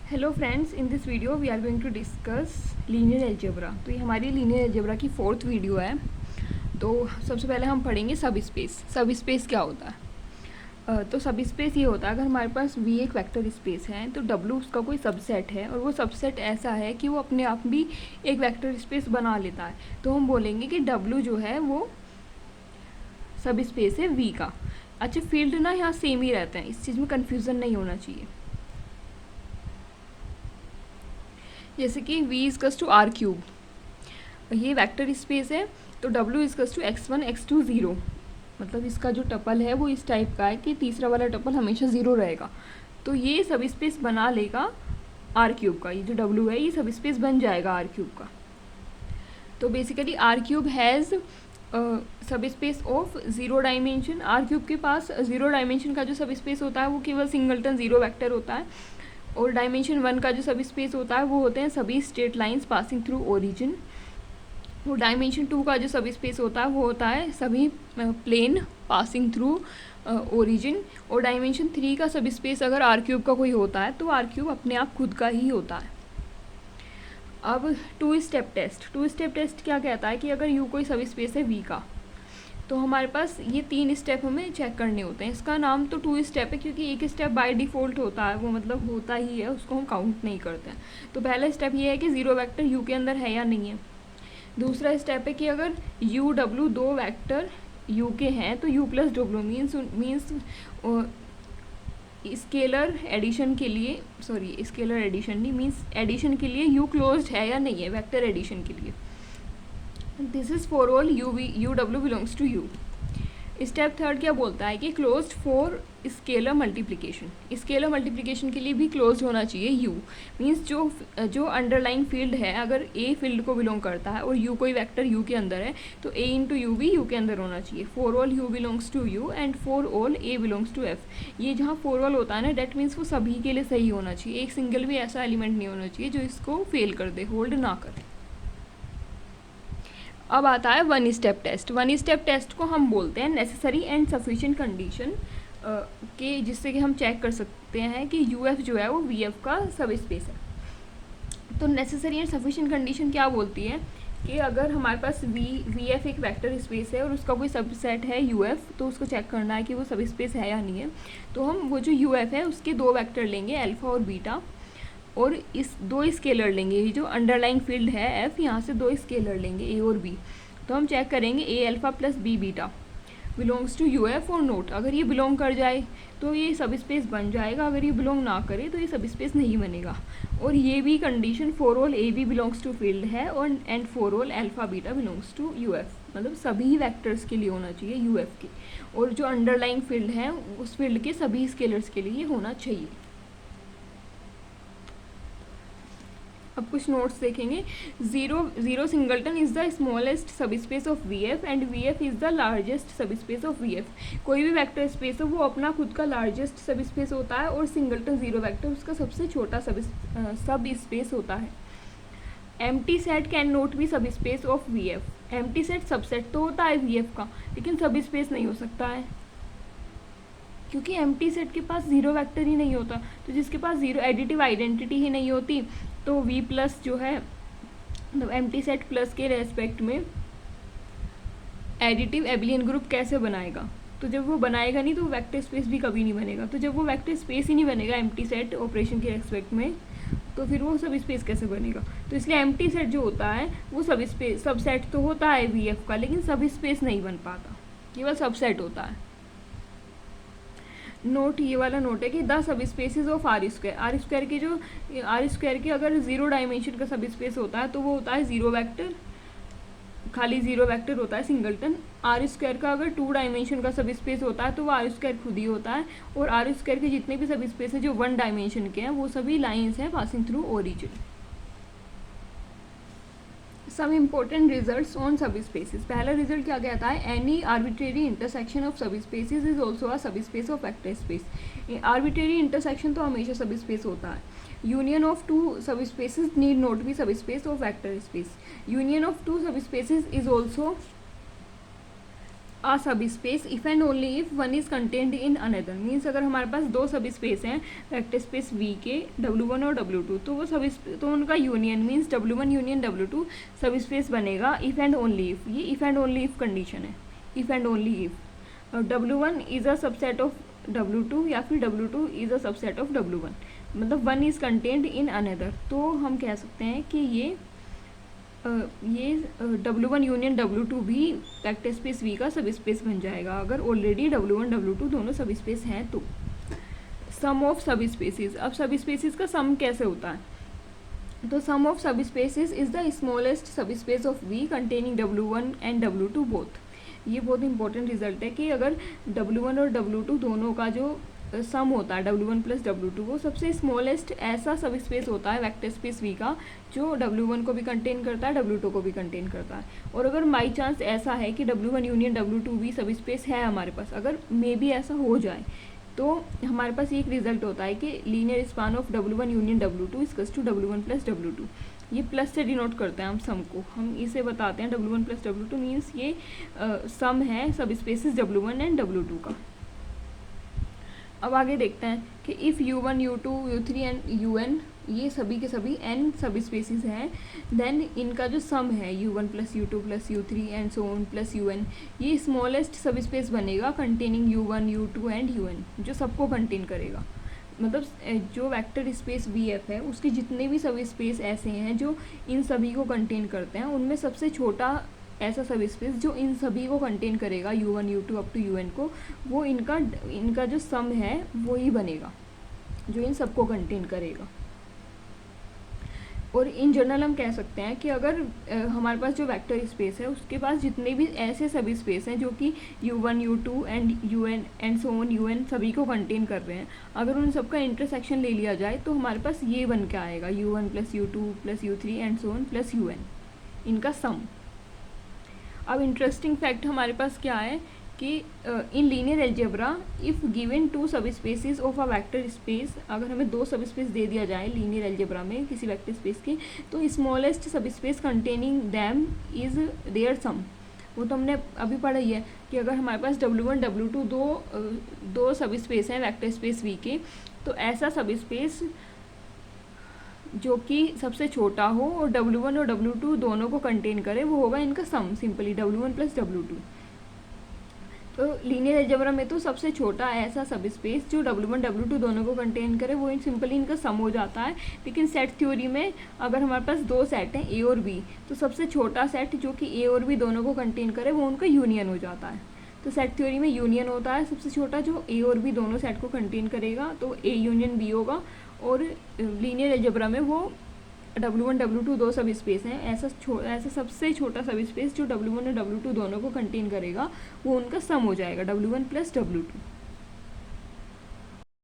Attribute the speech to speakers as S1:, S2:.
S1: Hello friends, in this video we are going to discuss linear algebra. तो ये हमारी linear algebra की 4th video है। तो सबसे पहले हम पढ़ेंगे सब स्पेस। सब स्पेस क्या होता है? तो सब स्पेस ये होता है, अगर हमारे पास वी एक वेक्टर स्पेस है तो डब्ल्यू उसका कोई सबसेट है, और वो सबसेट ऐसा है कि वो अपने आप भी एक वेक्टर स्पेस बना लेता है। तो हम बोलेंगे कि डब्ल्यू जो है वो सब स्पेस है वी का। अच्छा, फील्ड ना यहाँ सेम ही रहते हैं, इस चीज़ में कन्फ्यूज़न नहीं होना चाहिए। जैसे कि v इज़कस टू आर क्यूब, ये वेक्टर स्पेस है, तो w इज़कस टू x1 x2 0, मतलब इसका जो टपल है वो इस टाइप का है कि तीसरा वाला टपल हमेशा ज़ीरो रहेगा। तो ये सब स्पेस बना लेगा आर क्यूब का, ये जो w है ये सब स्पेस बन जाएगा आर क्यूब का। तो basically R cube has subspace of zero dimension. R cube के पास ज़ीरो डायमेंशन का जो सब स्पेस होता है वो केवल सिंगलटन ज़ीरो वेक्टर होता है, और डायमेंशन 1 का जो सब स्पेस होता है वो होते हैं सभी straight lines passing through origin. और डायमेंशन 2 का जो सब स्पेस होता है वो होता है सभी प्लेन पासिंग थ्रू ओरिजिन। और डायमेंशन 3 का सब स्पेस अगर आर क्यूब का कोई होता है तो आर क्यूब अपने आप खुद का ही होता है। अब टू स्टेप टेस्ट क्या कहता है कि अगर यू कोई सब स्पेस है वी का, तो हमारे पास ये 3 स्टेप हमें चेक करने होते हैं। इसका नाम तो 2 स्टेप है क्योंकि एक स्टेप बाय डिफ़ॉल्ट होता है, वो मतलब होता ही है, उसको हम काउंट नहीं करते हैं। तो पहला स्टेप ये है कि ज़ीरो वेक्टर यू के अंदर है या नहीं है। दूसरा स्टेप है कि अगर यू डब्ल्यू दो वेक्टर यू के हैं तो U plus W means scalar addition के लिए, सॉरी स्केलर एडिशन नहीं, मीन्स एडिशन के लिए यू क्लोज्ड है या नहीं है, वेक्टर एडिशन के लिए। This is for all U W belongs to U. Step third क्या बोलता है कि closed for scalar multiplication. Scalar multiplication के लिए भी क्लोज्ड होना चाहिए यू, मीन्स जो अंडरलाइन फील्ड है अगर ए फील्ड को बिलोंग करता है और यू कोई वेक्टर यू के अंदर है तो ए इंटू यू भी यू के अंदर होना चाहिए। For all U belongs to U and for all A belongs to F. ये जहाँ फॉर ऑल होता है ना, डेट मीन्स वो सभी के लिए सही होना चाहिए, एक सिंगल भी ऐसा एलिमेंट नहीं होना चाहिए जो इसको फेल कर दे, होल्ड ना करे। अब आता है one step test. One step test को हम बोलते हैं नेसेसरी एंड सफिशिएंट कंडीशन के, जिससे कि हम चेक कर सकते हैं कि यू एफ जो है वो वी एफ का सब स्पेस है। तो नेसेसरी एंड सफिशिएंट कंडीशन क्या बोलती है कि अगर हमारे पास वी एफ एक वेक्टर स्पेस है और उसका कोई सबसेट है यू एफ, तो उसको चेक करना है कि वो सब स्पेस है या नहीं है। तो हम वो जो यू एफ है उसके दो वेक्टर लेंगे, अल्फ़ा और बीटा, और इस दो स्केलर लेंगे, ये जो अंडरलाइन फील्ड है एफ, यहाँ से दो स्केलर लेंगे ए और बी। तो हम चेक करेंगे A alpha plus B beta belongs to U F और नोट। अगर ये बिलोंग कर जाए तो ये सब स्पेस बन जाएगा, अगर ये बिलोंग ना करे तो ये सब स्पेस नहीं बनेगा। और ये भी condition for all A B belongs to field है, और and for all alpha beta belongs to U F, मतलब सभी वेक्टर्स के लिए होना चाहिए यू एफ के, और जो अंडरलाइन फील्ड है उस फील्ड के सभी स्केलर्स के लिए होना चाहिए। अब कुछ नोट्स देखेंगे। Zero singleton is the smallest subspace of V F and V F is the largest subspace of V F. कोई भी वेक्टर स्पेस हो वो अपना खुद का लार्जेस्ट सब स्पेस होता है, और सिंगलटन ज़ीरो वेक्टर उसका सबसे छोटा सब स्पेस होता है। Empty set can not be subspace of V F. Empty set subset तो होता है वी एफ का, लेकिन सब स्पेस नहीं हो सकता है, क्योंकि एम्प्टी सेट के पास ज़ीरो वेक्टर ही नहीं होता। तो जिसके पास ज़ीरो एडिटिव आइडेंटिटी ही नहीं होती, तो वी प्लस जो है मतलब एम्प्टी सेट प्लस के रेस्पेक्ट में एडिटिव एबिलियन ग्रुप कैसे बनाएगा? तो जब वो बनाएगा नहीं तो वेक्टर स्पेस भी कभी नहीं बनेगा। तो जब वो वेक्टर स्पेस ही नहीं बनेगा एम्प्टी सेट ऑपरेशन के रेस्पेक्ट में, तो फिर वो सब स्पेस कैसे बनेगा? तो इसलिए एम्प्टी सेट जो होता है वो सब सेट तो होता है वी एफ का, लेकिन सब स्पेस नहीं बन पाता, केवल सबसेट होता है। नोट, ये वाला नोट है कि the subspaces of R square. R square के अगर ज़ीरो डायमेंशन का सब स्पेस होता है तो वो होता है ज़ीरो वेक्टर, खाली ज़ीरो वेक्टर होता है सिंगलटन। आर स्क्वायर का अगर 2 डायमेंशन का सब स्पेस होता है तो वो आर स्क्वायर खुद ही होता है, और आर स्क्वायर के जितने भी सब स्पेस है जो 1 डायमेंशन के हैं वो सभी लाइन्स हैं passing through origin. Some important results on subspaces. पहला रिजल्ट क्या कहता है? Any arbitrary intersection of subspaces is also a subspace of vector space. Arbitrary intersection तो हमेशा सब स्पेस होता है। Union of two subspaces need not be subspace of vector space. Union of two subspaces is also a subspace if and only if one is contained in another. Means अगर हमारे पास दो सब space हैं vector space we के W1 और W2, तो वो तो उनका union means W1 union W2 subspace बनेगा इफ एंड ओनली इफ। ये if and only if condition है, if and only if. W1 is a subset of W2 या फिर W2 is a subset of W1, मतलब one is contained in another. तो हम कह सकते हैं कि ये W1 यूनियन W2 भी वेक्टर स्पेस V का सब स्पेस बन जाएगा अगर ऑलरेडी W1 W2 दोनों सब स्पेस हैं तो। सम ऑफ सब स्पेसिस, अब सब स्पेसिस का सम कैसे होता है? तो सम of subspaces is the smallest subspace of V containing W1 and W2 both. ये बहुत इंपॉर्टेंट रिजल्ट है कि अगर W1 और W2 दोनों का जो सम होता है W1 प्लस W2, वो सबसे स्मॉलेस्ट ऐसा सब स्पेस होता है वेक्टर स्पेस V का जो W1 को भी कंटेन करता है W2 को भी कंटेन करता है। और अगर बाई चांस ऐसा है कि W1 यूनियन W2 भी सब स्पेस है हमारे पास, अगर मे भी ऐसा हो जाए, तो हमारे पास एक रिजल्ट होता है कि linear span of W1 union W2 equals to W1 plus W2। ये प्लस से डिनोट करते हैं हम सम को, हम इसे बताते हैं W1 प्लस W2 मीन्स ये सम है सब स्पेसिस W1 एंड W2 का। अब आगे देखते हैं कि if U1 U2 U3 and UN ये सभी के सभी n सब स्पेसिस हैं, देन इनका जो सम है U1 plus U2 plus U3 and so on plus UN, ये स्मॉलेस्ट सब स्पेस बनेगा containing U1 U2 and UN, जो सबको कंटेन करेगा। मतलब जो वेक्टर स्पेस VF है उसके जितने भी सब स्पेस ऐसे हैं जो इन सभी को कंटेन करते हैं, उनमें सबसे छोटा ऐसा सब स्पेस जो इन सभी को कंटेन करेगा U1 U2 up to UN को, वो इनका जो सम है वो ही बनेगा जो इन सबको कंटेन करेगा। और इन जनरल हम कह सकते हैं कि अगर हमारे पास जो वेक्टर स्पेस है उसके पास जितने भी ऐसे सभी स्पेस हैं जो कि U1 U2 and UN and so on UN सभी को कंटेन कर रहे हैं, अगर उन सबका इंटरसेक्शन ले लिया जाए तो हमारे पास ये बन के आएगा U1 plus U2 plus U3 and so on plus UN, इनका सम। अब इंटरेस्टिंग फैक्ट हमारे पास क्या है कि in linear algebra if given two subspaces of a vector space, अगर हमें दो सब स्पेस दे दिया जाए लीनियर अलजेब्रा में किसी वेक्टर स्पेस के, तो smallest subspace containing them is their sum. वो तो हमने अभी पढ़ा ही है कि अगर हमारे पास W1 W2 दो सब स्पेस हैं वेक्टर स्पेस V के, तो ऐसा सब स्पेस जो कि सबसे छोटा हो और W1 और W2 दोनों को कंटेन करे, वो होगा इनका सम, सिंपली W1 प्लस W2। तो लीनियर अलजेब्रा में तो सबसे छोटा ऐसा सब स्पेस जो W1 W2 दोनों को कंटेन करे वो सिंपली इनका सम हो जाता है। लेकिन सेट थ्योरी में अगर हमारे पास दो सेट हैं A और B, तो सबसे छोटा सेट जो कि A और B दोनों को कंटेन करे वो उनका यूनियन हो जाता है। तो सेट थ्योरी में यूनियन होता है सबसे छोटा जो A और B दोनों सेट को कंटेन करेगा, तो A यूनियन B होगा। और लीनियर अलजेब्रा में वो W1 W2 दो सब स्पेस हैं, ऐसा सबसे छोटा सब स्पेस जो W1 और W2 दोनों को कंटेन करेगा वो उनका सम हो जाएगा W1 प्लस W2।